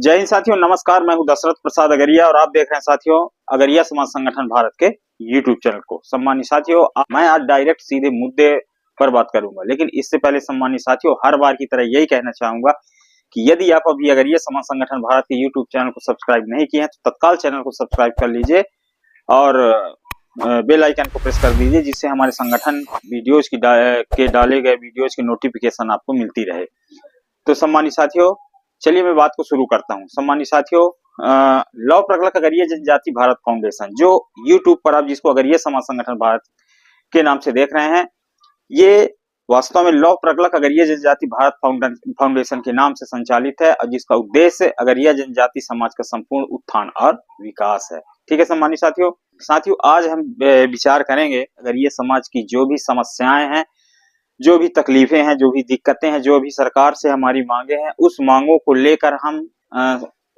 जय हिंद साथियों, नमस्कार। मैं हूं दशरथ प्रसाद अगरिया और आप देख रहे हैं साथियों अगरिया समाज संगठन भारत के यूट्यूब चैनल को। सम्मानित साथियों, मैं आज डायरेक्ट सीधे मुद्दे पर बात करूंगा, लेकिन इससे पहले सम्मानित साथियों हर बार की तरह यही कहना चाहूंगा कि यदि आप अभी अगरिया समाज संगठन भारत के यूट्यूब चैनल को सब्सक्राइब नहीं किए हैं तो तत्काल चैनल को सब्सक्राइब कर लीजिए और बेल आइकन को प्रेस कर दीजिए, जिससे हमारे संगठन वीडियोज के डाले गए वीडियोज की नोटिफिकेशन आपको मिलती रहे। तो सम्मानित साथियों, चलिए मैं बात को शुरू करता हूं। सम्मानित साथियों, लौ प्रगलक अगरिया जनजाति भारत फाउंडेशन, जो यूट्यूब पर आप जिसको अगरिया समाज संगठन भारत के नाम से देख रहे हैं, ये वास्तव में लौ प्रगलक अगरिया जनजाति भारत फाउंडेशन के नाम से संचालित है और जिसका उद्देश्य अगरिया जनजाति समाज का संपूर्ण उत्थान और विकास है। ठीक है सम्मानित साथियों। साथियों, आज हम विचार करेंगे अगरिया समाज की जो भी समस्याएं हैं, जो भी तकलीफें हैं, जो भी दिक्कतें हैं, जो भी सरकार से हमारी मांगे हैं, उस मांगों को लेकर हम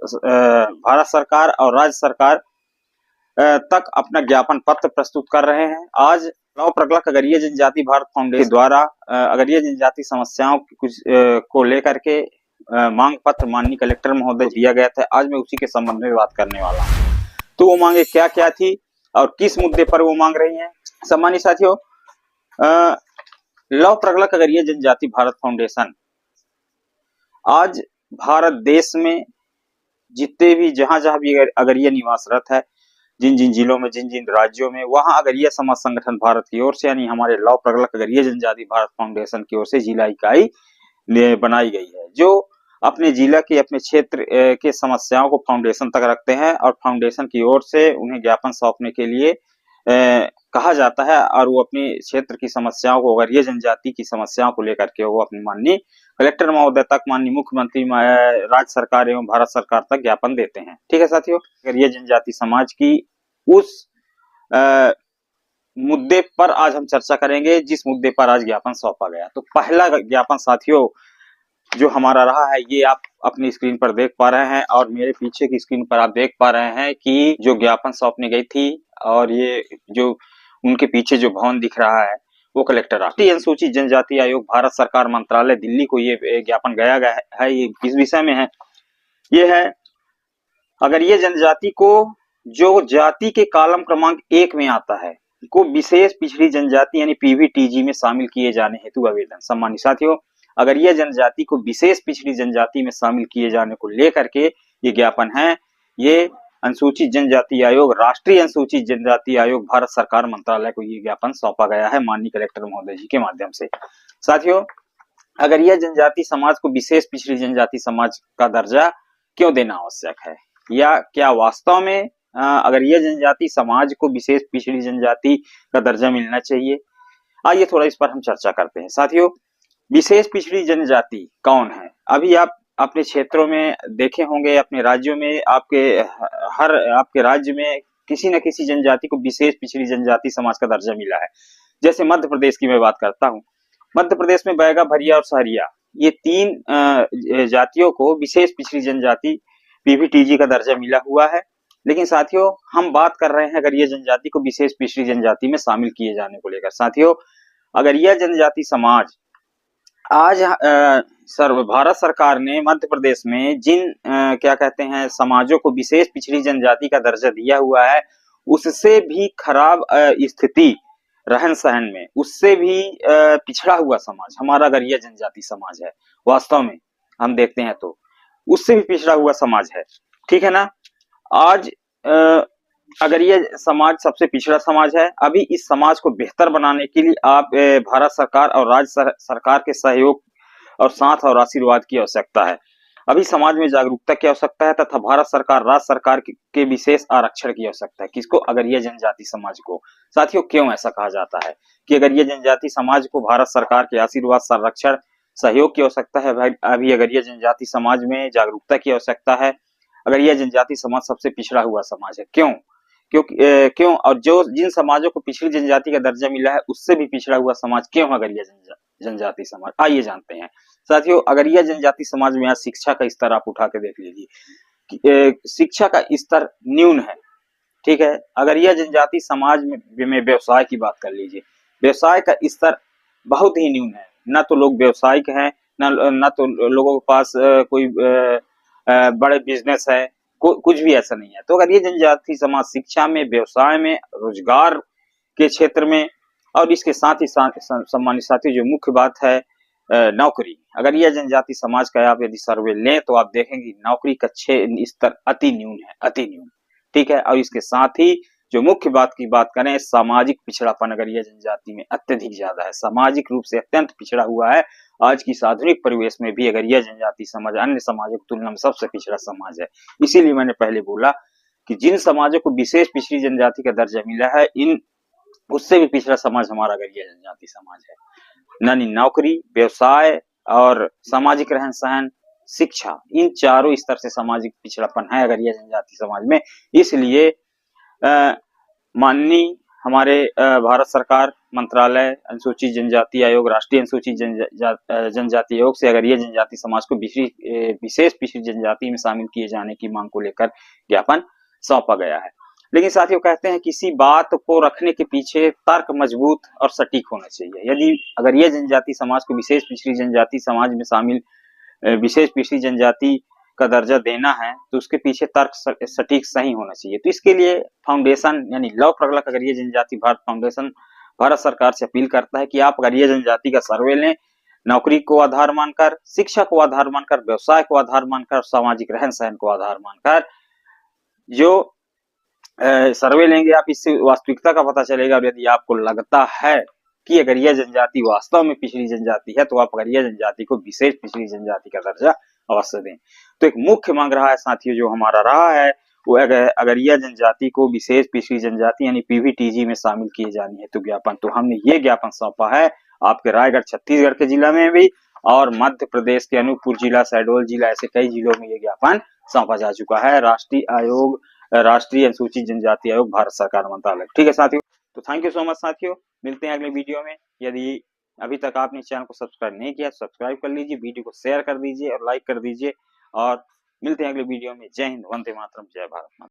भारत सरकार और राज्य सरकार तक अपना ज्ञापन पत्र प्रस्तुत कर रहे हैं। आज लौ प्रगलक अगरिया जनजाति भारत फाउंडेशन द्वारा अगरिया जनजाति समस्याओं की कुछ को लेकर के मांग पत्र माननीय कलेक्टर महोदय दिया गया था। आज मैं उसी के संबंध में बात करने वाला हूँ। तो वो मांगे क्या क्या थी और किस मुद्दे पर वो मांग रही हैं। सम्मानित साथियों, लौ प्रगलक अगरिया जनजाति भारत फाउंडेशन आज भारत देश में जितने भी जहां भी अगरिया निवासरत है, जिन जिन जिलों में, जिन जिन राज्यों में, वहां अगरिया समाज संगठन भारत की ओर से यानी हमारे लौ प्रगलक अगरिया जनजाति भारत फाउंडेशन की ओर से जिला इकाई बनाई गई है, जो अपने जिला के, अपने क्षेत्र के समस्याओं को फाउंडेशन तक रखते हैं और फाउंडेशन की ओर से उन्हें ज्ञापन सौंपने के लिए कहा जाता है और वो अपनी क्षेत्र की समस्याओं को, अगरिया जनजाति की समस्याओं को लेकर के वो अपनी माननीय कलेक्टर महोदय तक, माननीय मुख्यमंत्री, राज्य सरकार एवं भारत सरकार तक ज्ञापन देते हैं। ठीक है साथियों, अगरिया जनजाति समाज की उस मुद्दे पर आज हम चर्चा करेंगे जिस मुद्दे पर आज ज्ञापन सौंपा गया। तो पहला ज्ञापन साथियों जो हमारा रहा है, ये आप अपनी स्क्रीन पर देख पा रहे हैं और मेरे पीछे की स्क्रीन पर आप देख पा रहे हैं कि जो ज्ञापन सौंपने गई थी और ये जो उनके पीछे जो भवन दिख रहा है वो कलेक्टर राष्ट्रीय अनुसूचित जनजाति आयोग भारत सरकार मंत्रालय दिल्ली को ये ज्ञापन गया गया है। ये किस विषय में है? ये है अगरिया जनजाति को जो जाति के कॉलम क्रमांक 1 में आता है को विशेष पिछड़ी जनजाति यानी पीवीटीजी में शामिल किए जाने हेतु आवेदन। सम्मानित साथियों, अगरिया जनजाति को विशेष पिछड़ी जनजाति में शामिल किए जाने को लेकर के ये ज्ञापन है। ये अनुसूचित जनजाति आयोग, राष्ट्रीय अनुसूचित जनजाति आयोग भारत सरकार मंत्रालय को ये ज्ञापन सौंपा गया है माननीय कलेक्टर महोदय जी के माध्यम से। साथियों, अगरिया जनजाति समाज को विशेष पिछड़ी जनजाति समाज का दर्जा क्यों देना आवश्यक है, या क्या वास्तव में अगरिया जनजाति समाज को विशेष पिछड़ी जनजाति का दर्जा मिलना चाहिए? आइए थोड़ा इस पर हम चर्चा करते हैं। साथियों, विशेष पिछड़ी जनजाति कौन है? अभी आप अपने क्षेत्रों में देखे होंगे, अपने राज्यों में, आपके राज्य में किसी न किसी जनजाति को विशेष पिछड़ी जनजाति समाज का दर्जा मिला है। जैसे मध्य प्रदेश की मैं बात करता हूँ, मध्य प्रदेश में बैगा, भरिया और सहरिया, ये 3 जातियों को विशेष पिछड़ी जनजाति पीवीटीजी का दर्जा मिला हुआ है। लेकिन साथियों, हम बात कर रहे हैं अगरिया जनजाति को विशेष पिछड़ी जनजाति में शामिल किए जाने को लेकर। साथियों, अगरिया जनजाति समाज आज भारत सरकार ने मध्य प्रदेश में जिन क्या कहते हैं समाजों को विशेष पिछड़ी जनजाति का दर्जा दिया हुआ है, उससे भी खराब स्थिति रहन सहन में, उससे भी पिछड़ा हुआ समाज हमारा अगरिया जनजाति समाज है। वास्तव में हम देखते हैं तो उससे भी पिछड़ा हुआ समाज है। ठीक है ना? आज अगरिया समाज सबसे पिछड़ा समाज है। अभी इस समाज को बेहतर बनाने के लिए आप भारत सरकार और राज्य सरकार के सहयोग और साथ और आशीर्वाद की आवश्यकता है। अभी समाज में जागरूकता की आवश्यकता है तथा भारत सरकार, राज्य सरकार के विशेष आरक्षण की आवश्यकता है। किसको? अगरिया जनजाति समाज को। साथियों, क्यों ऐसा कहा जाता है कि अगरिया जनजाति समाज को भारत सरकार के आशीर्वाद, संरक्षण, सहयोग की आवश्यकता है? अभी अगरिया जनजाति समाज में जागरूकता की आवश्यकता है। अगरिया जनजाति समाज सबसे पिछड़ा हुआ समाज है। क्यों? क्यों? और जो जिन समाजों को पिछड़ी जनजाति का दर्जा मिला है उससे भी पिछड़ा हुआ समाज क्यों है अगरिया जनजाति समाज? आइए जानते हैं। साथियों, अगरिया जनजाति समाज में आज शिक्षा का स्तर आप उठा के देख लीजिए, शिक्षा का स्तर न्यून है। ठीक है? अगरिया जनजाति समाज में व्यवसाय की बात कर लीजिए, व्यवसाय का स्तर बहुत ही न्यून है। न तो लोग व्यवसायिक हैं, न तो लोगों के पास कोई बड़े बिजनेस है, कुछ भी ऐसा नहीं है। तो अगर ये जनजाति समाज शिक्षा में, व्यवसाय में, रोजगार के क्षेत्र में और इसके साथ ही सम्मानित साथियों जो मुख्य बात है नौकरी, अगर यह जनजाति समाज का आप यदि सर्वे लें तो आप देखेंगे नौकरी का स्तर अति न्यून है, अति न्यून, ठीक है। और इसके साथ ही जो मुख्य बात की बात करें, सामाजिक पिछड़ापन अगर यह जनजाति में अत्यधिक ज्यादा है, सामाजिक रूप से अत्यंत पिछड़ा हुआ है। आज की इस आधुनिक परिवेश में भी अगर यह जनजाति समाज अन्य समाजों की तुलना में सबसे पिछड़ा समाज है। इसीलिए मैंने पहले बोला कि जिन समाजों को विशेष पिछड़ी जनजाति का दर्जा मिला है, इन उससे भी पिछड़ा समाज हमारा अगर यह जनजाति समाज है। यानी नौकरी, व्यवसाय और सामाजिक रहन सहन, शिक्षा, इन चारों स्तर से सामाजिक पिछड़ापन है अगर यह जनजाति समाज में। इसलिए माननीय हमारे भारत सरकार मंत्रालय, अनुसूचित जनजाति आयोग, राष्ट्रीय अनुसूचित जनजाति आयोग से अगर ये जनजाति समाज को विशेष पिछड़ी जनजाति में शामिल किए जाने की मांग को लेकर ज्ञापन सौंपा गया है। लेकिन साथियों कहते हैं किसी बात को रखने के पीछे तर्क मजबूत और सटीक होना चाहिए। यदि अगर यह जनजाति समाज को विशेष पिछड़ी जनजाति समाज में शामिल विशेष पिछड़ी जनजाति का दर्जा देना है तो उसके पीछे तर्क सटीक सही होना चाहिए। तो इसके लिए फाउंडेशन यानी लॉ प्रगलक अगर ये जनजाति भारत फाउंडेशन भारत सरकार से अपील करता है कि आप अगर ये जनजाति का सर्वे लें, नौकरी को आधार मानकर, शिक्षा को आधार मानकर, व्यवसाय को आधार मानकर, सामाजिक रहन सहन को आधार मानकर जो सर्वे लेंगे आप, इससे वास्तविकता का पता चलेगा। और यदि आपको लगता है कि अगर यह जनजाति वास्तव में पिछड़ी जनजाति है तो आप अगर यह जनजाति को विशेष पिछड़ी जनजाति का दर्जा अवश्य दें। तो एक मुख्य मांग रहा है साथियों जो हमारा रहा है वो अगर यह जनजाति को विशेष पिछड़ी जनजाति यानी पीवीटीजी में शामिल किए जानी है तो ज्ञापन, तो हमने ये ज्ञापन सौंपा है आपके रायगढ़ छत्तीसगढ़ के जिला में भी और मध्य प्रदेश के अनूपपुर जिला, शहडोल जिला, ऐसे कई जिलों में ये ज्ञापन सौंपा जा चुका है राष्ट्रीय आयोग, राष्ट्रीय अनुसूचित जनजाति आयोग, भारत सरकार मंत्रालय। ठीक है साथियों, तो थैंक यू सो मच साथियों, मिलते हैं अगले वीडियो में। यदि अभी तक आपने चैनल को सब्सक्राइब नहीं किया सब्सक्राइब कर लीजिए, वीडियो को शेयर कर दीजिए और लाइक कर दीजिए और मिलते हैं अगले वीडियो में। जय हिंद, वंदे मातरम, जय भारत माता।